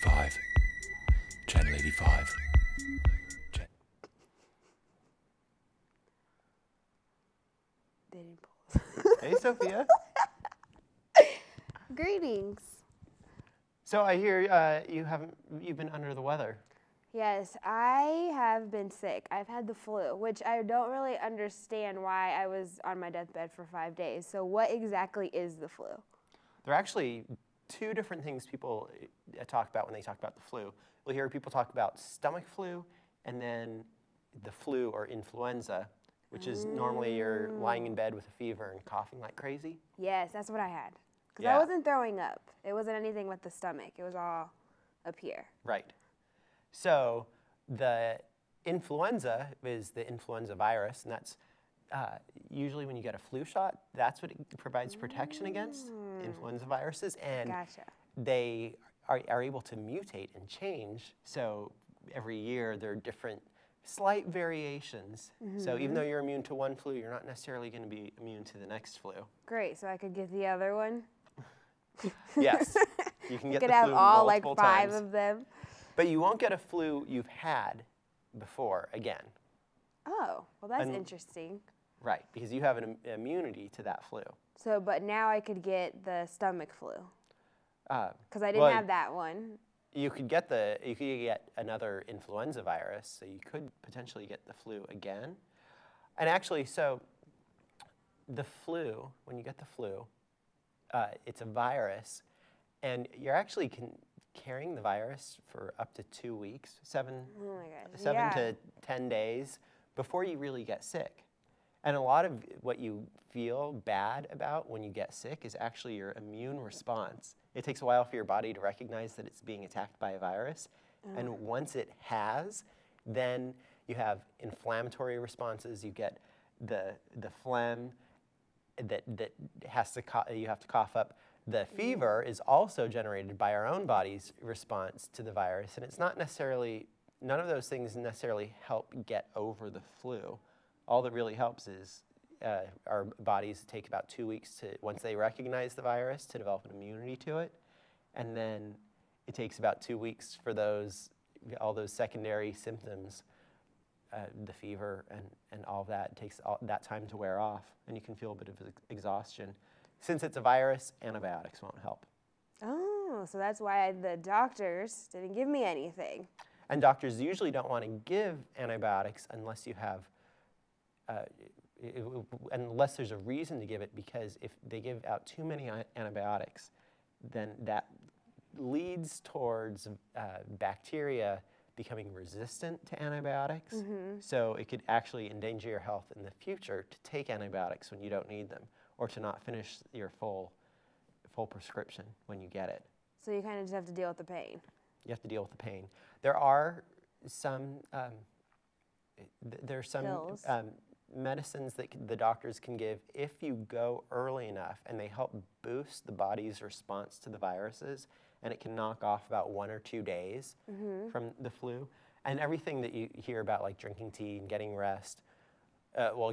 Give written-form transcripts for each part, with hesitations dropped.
85. Channel 85. They didn't pull. Hey, Sophia. Greetings. So I hear you've been under the weather. Yes, I have been sick. I've had the flu, which I don't really understand why I was on my deathbed for 5 days. So what exactly is the flu? There are actually two different things people talk about when they talk about the flu. We'll hear people talk about stomach flu and then the flu or influenza, which is normally you're lying in bed with a fever and coughing like crazy. Yes, that's what I had. Because Yeah. I wasn't throwing up. It wasn't anything with the stomach. It was all up here. Right. So the influenza is the influenza virus, and that's usually when you get a flu shot, that's what it provides protection against, influenza viruses. And Gotcha. they are able to mutate and change. So every year there are different slight variations. So even though you're immune to one flu, you're not necessarily going to be immune to the next flu. Great, so I could get the other one? Yes, you can I get could the have flu all like multiple 5 times. of them. But you won't get a flu you've had before again. Oh, well that's And- interesting. Right, because you have an immunity to that flu. So, but now I could get the stomach flu. Because I didn't well, have that one. You could get another influenza virus, so you could potentially get the flu again. And actually, so the flu, when you get the flu, it's a virus, and you're actually carrying the virus for up to 2 weeks, seven Oh my gosh. 7 yeah. to 10 days before you really get sick. And a lot of what you feel bad about when you get sick is actually your immune response. It takes a while for your body to recognize that it's being attacked by a virus. And once it has, then you have inflammatory responses. You get the phlegm that has to you have to cough up. The fever is also generated by our own body's response to the virus. And it's not necessarily, none of those things necessarily help get over the flu. All that really helps is our bodies take about 2 weeks to, once they recognize the virus, to develop an immunity to it. And then it takes about 2 weeks for all those secondary symptoms, the fever and all that, it takes all that time to wear off, and you can feel a bit of exhaustion. Since it's a virus, antibiotics won't help. Oh, so that's why the doctors didn't give me anything. And doctors usually don't want to give antibiotics unless you have unless there's a reason to give it, because if they give out too many antibiotics, then that leads towards bacteria becoming resistant to antibiotics. So it could actually endanger your health in the future to take antibiotics when you don't need them, or to not finish your full prescription when you get it. So you kind of just have to deal with the pain. You have to deal with the pain. There are some Pills. medicines that the doctors can give if you go early enough, and they help boost the body's response to the viruses, and it can knock off about 1 or 2 days from the flu. And everything that you hear about, like drinking tea and getting rest,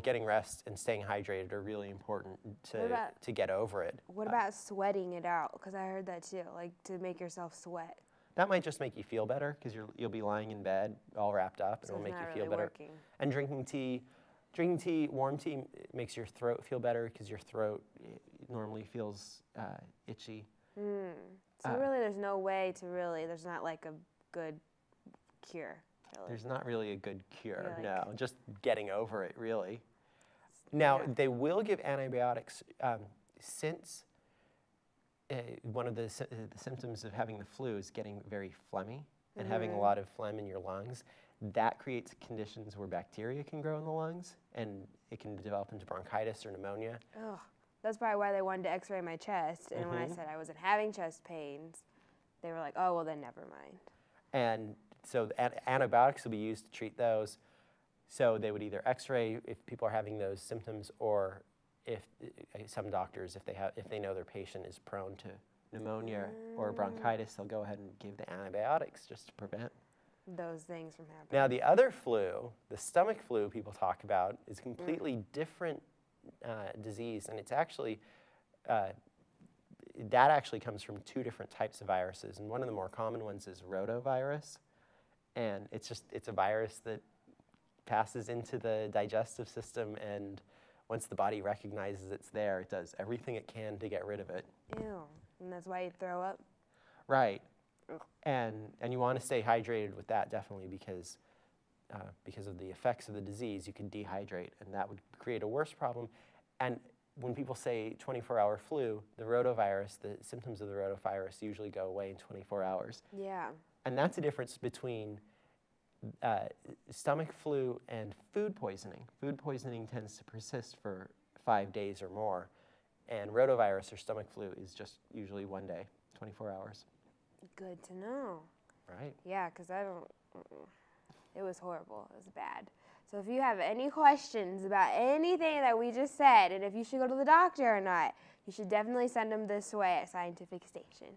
getting rest and staying hydrated are really important to get over it. What about sweating it out? Because I heard that too, like to make yourself sweat. That might just make you feel better, because you'll be lying in bed all wrapped up, and So it'll it's make not you feel really better. working. And drinking tea, warm tea, makes your throat feel better, because your throat normally feels itchy. So really there's no way to there's not like a good cure. Really. There's not really a good cure, You're like- no, just getting over it, really. Now, Yeah. they will give antibiotics since one of the symptoms of having the flu is getting very phlegmy and having a lot of phlegm in your lungs. That creates conditions where bacteria can grow in the lungs, and it can develop into bronchitis or pneumonia. Ugh. That's probably why they wanted to x-ray my chest. And when I said I wasn't having chest pains, they were like, oh, well then never mind. And so antibiotics will be used to treat those. So they would either x-ray if people are having those symptoms, or if some doctors, if they know their patient is prone to pneumonia or bronchitis, they'll go ahead and give the antibiotics just to prevent Those things from happening. Now, the other flu, the stomach flu people talk about, is a completely different disease, and it's actually that actually comes from 2 different types of viruses. And one of the more common ones is rotavirus. And it's a virus that passes into the digestive system, and once the body recognizes it's there, it does everything it can to get rid of it. Ew. And that's why you throw up? Right. Ugh. And you want to stay hydrated with that, definitely, because of the effects of the disease, you can dehydrate, and that would create a worse problem. And when people say 24-hour flu, the rotavirus, the symptoms of the rotavirus usually go away in 24 hours. Yeah. And that's the difference between stomach flu and food poisoning. Food poisoning tends to persist for 5 days or more, and rotavirus or stomach flu is just usually 1 day, 24 hours. Good to know. Right. Yeah, because I don't, it was horrible. It was bad. So if you have any questions about anything that we just said, and if you should go to the doctor or not, you should definitely send them this way at Scientific Station.